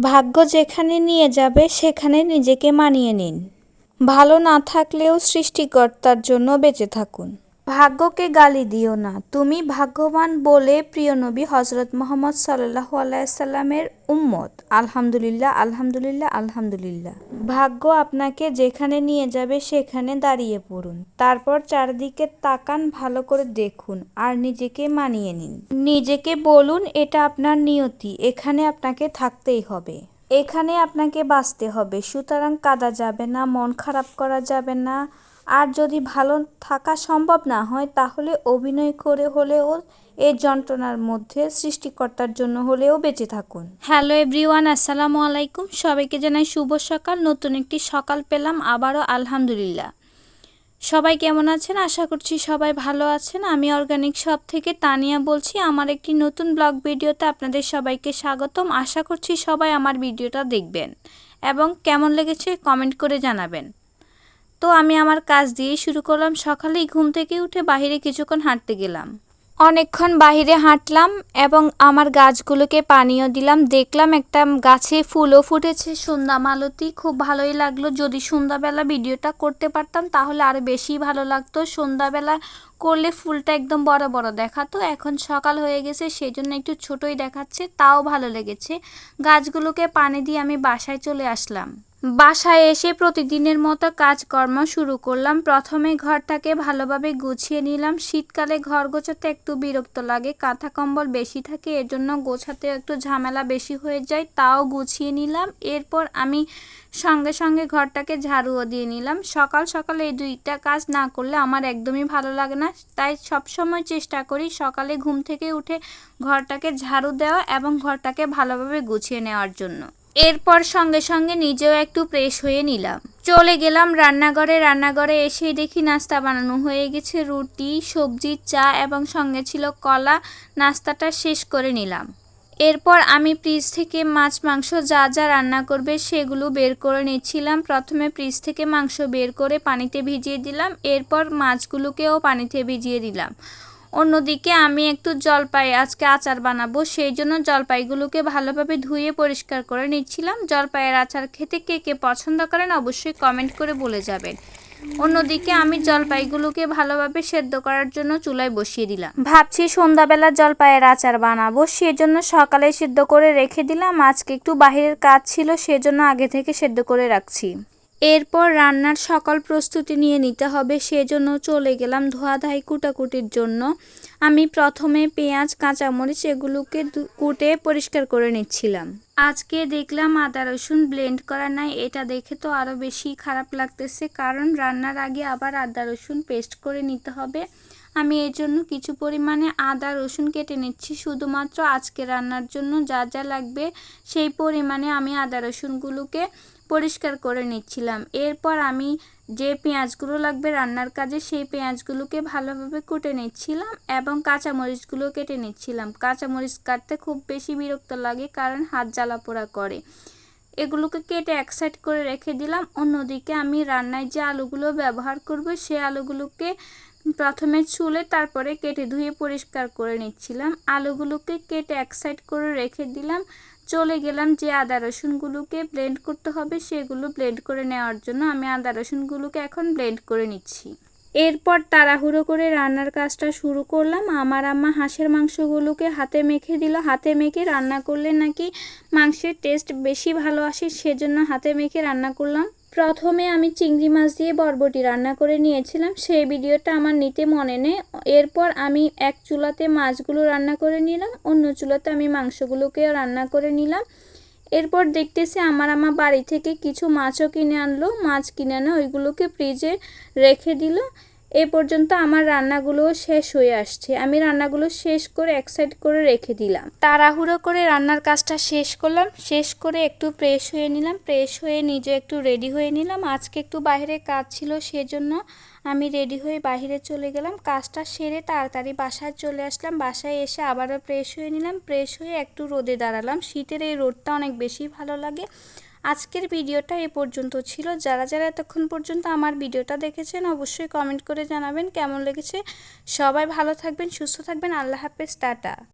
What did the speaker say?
ভাগ্য যেখানে নিয়ে যাবে সেখানে নিজেকে মানিয়ে নিন। ভালো না থাকলেও সৃষ্টিকর্তার জন্য বেঁচে থাকুন। ভাগ্যকে গালি দিও না, তুমি ভাগ্যবান বলে প্রিয় নবী হজরত মুহাম্মদ সাল্লাল্লাহু আলাইহি সাল্লামের উম্মত। আলহামদুলিল্লাহ, আলহামদুলিল্লাহ, আলহামদুলিল্লাহ। ভাগ্য আপনাকে যেখানে নিয়ে যাবে সেখানে দাঁড়িয়ে পড়ুন, তারপর চারদিকে তাকান, ভালো করে দেখুন আর নিজেকে মানিয়ে নিন। নিজেকে বলুন এটা আপনার নিয়তি, এখানে আপনাকে থাকতেই হবে, এখানে আপনাকে বাঁচতে হবে, সুতরাং কাঁদা যাবে না, মন খারাপ করা যাবে না। আর যদি ভালো থাকা সম্ভব না হয় তাহলে অভিনয় করে হলেও এই যন্ত্রণার মধ্যে সৃষ্টিকর্তার জন্য হলেও বেঁচে থাকুন। হ্যালো এভরিওয়ান, আসসালামু আলাইকুম। সবাইকে জানাই শুভ সকাল। নতুন একটি সকাল পেলাম আবারও, আলহামদুলিল্লাহ। সবাই কেমন আছেন? আশা করছি সবাই ভালো আছেন। আমি অর্গানিক শপ থেকে তানিয়া বলছি। আমার একটি নতুন ব্লগ ভিডিওতে আপনাদের সবাইকে স্বাগতম। আশা করছি সবাই আমার ভিডিওটা দেখবেন এবং কেমন লেগেছে কমেন্ট করে জানাবেন। তো আমি আমার কাজ দিয়েই শুরু করলাম। সকালেই ঘুম থেকে উঠে বাইরে কিছুক্ষণ হাঁটতে গেলাম। অনেকক্ষণ বাইরে হাঁটলাম এবং আমার গাছগুলোকে পানিও দিলাম। দেখলাম একটা গাছে ফুলও ফুটেছে, সন্ধ্যা মালতী, খুব ভালোই লাগলো। যদি সন্ধ্যাবেলা ভিডিওটা করতে পারতাম তাহলে আরও বেশি ভালো লাগতো। সন্ধ্যাবেলা করলে ফুলটা একদম বড় বড় দেখাতো, এখন সকাল হয়ে গেছে সেই জন্য একটু ছোটই দেখাচ্ছে, তাও ভালো লেগেছে। গাছগুলোকে পানি দিয়ে আমি বাসায় চলে আসলাম। বাসায় এসে প্রতিদিনের মতো কাজকর্ম শুরু করলাম। প্রথমে ঘরটাকে ভালোভাবে গুছিয়ে নিলাম। শীতকালে ঘর গোছাতে একটু বিরক্ত লাগে, কাঁথা কম্বল বেশি থাকে, এর জন্য গোছাতে একটু ঝামেলা বেশি হয়ে যায়, তাও গুছিয়ে নিলাম। এরপর আমি সঙ্গে সঙ্গে ঘরটাকে ঝাড়ুও দিয়ে নিলাম। সকাল সকালে এই দুইটা কাজ না করলে আমার একদমই ভালো লাগে না, তাই সবসময় চেষ্টা করি সকালে ঘুম থেকে উঠে ঘরটাকে ঝাড়ু দেওয়া এবং ঘরটাকে ভালোভাবে গুছিয়ে নেওয়ার জন্য। এরপর সঙ্গে সঙ্গে নিজেও একটু ফ্রেশ হয়ে নিলাম। চলে গেলাম রান্নাঘরে। রান্নাঘরে এসেই দেখি নাস্তা বানানো হয়ে গেছে, রুটি, সবজি, চা এবং সঙ্গে ছিল কলা। নাস্তাটা শেষ করে নিলাম। এরপর আমি ফ্রিজ থেকে মাছ মাংস যা যা রান্না করবে সেগুলো বের করে নিচ্ছিলাম। প্রথমে ফ্রিজ থেকে মাংস বের করে পানিতে ভিজিয়ে দিলাম, এরপর মাছগুলোকেও পানিতে ভিজিয়ে দিলাম। অন্যদিকে আমি একটু জলপাই আজকে আচার বানাবো, সেই জন্য জলপাইগুলোকে ভালোভাবে ধুয়ে পরিষ্কার করে নিচ্ছিলাম। জলপাইয়ের আচার খেতে কে কে পছন্দ করেন অবশ্যই কমেন্ট করে বলে যাবেন। অন্যদিকে আমি জলপাইগুলোকে ভালোভাবে সেদ্ধ করার জন্য চুলায় বসিয়ে দিলাম। ভাবছি সন্ধ্যাবেলা জলপাইয়ের আচার বানাবো, সেজন্য সকালে সেদ্ধ করে রেখে দিলাম। আজকে একটু বাহিরের কাজ ছিল সেজন্য আগে থেকে সেদ্ধ করে রাখছি। এরপর রান্নার সকল প্রস্তুতি নিয়ে নিতে হবে, সেজন্য চলে গেলাম ধোয়াধাই কুটাকুটির জন্য। আমি প্রথমে পেঁয়াজ, কাঁচামরিচ এগুলোকে কুটে পরিষ্কার করে নিচ্ছিলাম। আজকে দেখলাম আদা রসুন ব্লেন্ড করা নাই, এটা দেখে তো আরও বেশি খারাপ লাগতেছে, কারণ রান্নার আগে আবার আদা রসুন পেস্ট করে নিতে হবে। আমি এর জন্য কিছু পরিমাণে আদা রসুন কেটে নিচ্ছি, শুধুমাত্র আজকে রান্নার জন্য যা যা লাগবে সেই পরিমাণে আমি আদা রসুনগুলোকে পরিষ্কার করে নিচ্ছিলাম। এরপর আমি যে পেঁয়াজগুলো লাগবে রান্নার কাজে সেই পেঁয়াজগুলোকে ভালোভাবে কুটে নিচ্ছিলাম এবং কাঁচামরিচগুলো কেটে নিচ্ছিলাম। কাঁচামরিচ কাটতে খুব বেশি বিরক্ত লাগে কারণ হাত জ্বালা পোড়া করে। এগুলোকে কেটে এক সাইড করে রেখে দিলাম। অন্যদিকে আমি রান্নায় যে আলুগুলো ব্যবহার করব সেই আলুগুলোকে প্রথমে ছুলে তারপরে কেটে ধুয়ে পরিষ্কার করে নিচ্ছিলাম। আলুগুলোকে কেটে এক সাইড করে রেখে দিলাম। চলে গেলাম যে আদা রসুনগুলোকে ব্লেন্ড করতে হবে সেগুলো ব্লেন্ড করে নেওয়ার জন্য। আমি আদা রসুনগুলোকে এখন ব্লেন্ড করে নিচ্ছি। এরপর তাড়াহুড়ো করে রান্নার কাজটা শুরু করলাম। আমার আম্মা হাঁসের মাংসগুলোকে হাতে মেখে দিল। হাতে মেখে রান্না করলে নাকি মাংসের টেস্ট বেশি ভালো আসে, সেজন্য হাতে মেখে রান্না করলাম। প্রথমে আমি চিংড়ি মাছ দিয়ে বরবটি রান্না করে নিয়েছিলাম, সেই ভিডিওটা আমার নিতে মনে নেই। এরপর আমি এক চুলাতে মাছগুলো রান্না করে নিলাম, অন্য চুলাতে আমি মাংসগুলোকেও রান্না করে নিলাম। এরপর দেখতেছি আমার আম্মা বাড়ি থেকে কিছু মাছও কিনে আনলো। মাছ কিনে আনে ওইগুলোকে ফ্রিজে রেখে দিল। এ পর্যন্ত আমার রান্নাগুলো শেষ হয়ে আসছে। আমি রান্নাগুলো শেষ করে এক সাইড করে রেখে দিলাম। তাড়াহুড়ো করে রান্নার কাজটা শেষ করলাম। শেষ করে একটু ফ্রেশ হয়ে নিলাম। ফ্রেশ হয়ে নিজে একটু রেডি হয়ে নিলাম। আজকে একটু বাইরে কাজ ছিল সেজন্য আমি রেডি হয়ে বাইরে চলে গেলাম। কাজটা সেরে তাড়াতাড়ি বাসায় চলে আসলাম। বাসায় এসে আবারও ফ্রেশ হয়ে নিলাম। ফ্রেশ হয়ে একটু রোদে দাঁড়ালাম। শীতের এই রোদটা অনেক বেশি ভালো লাগে। আজকের ভিডিওটা এ পর্যন্ত ছিল। যারা যারা এতক্ষণ পর্যন্ত আমার ভিডিওটা দেখেছেন অবশ্যই কমেন্ট করে জানাবেন কেমন লেগেছে। সবাই ভালো থাকবেন, সুস্থ থাকবেন। আল্লাহ হাফেজ, টাটা।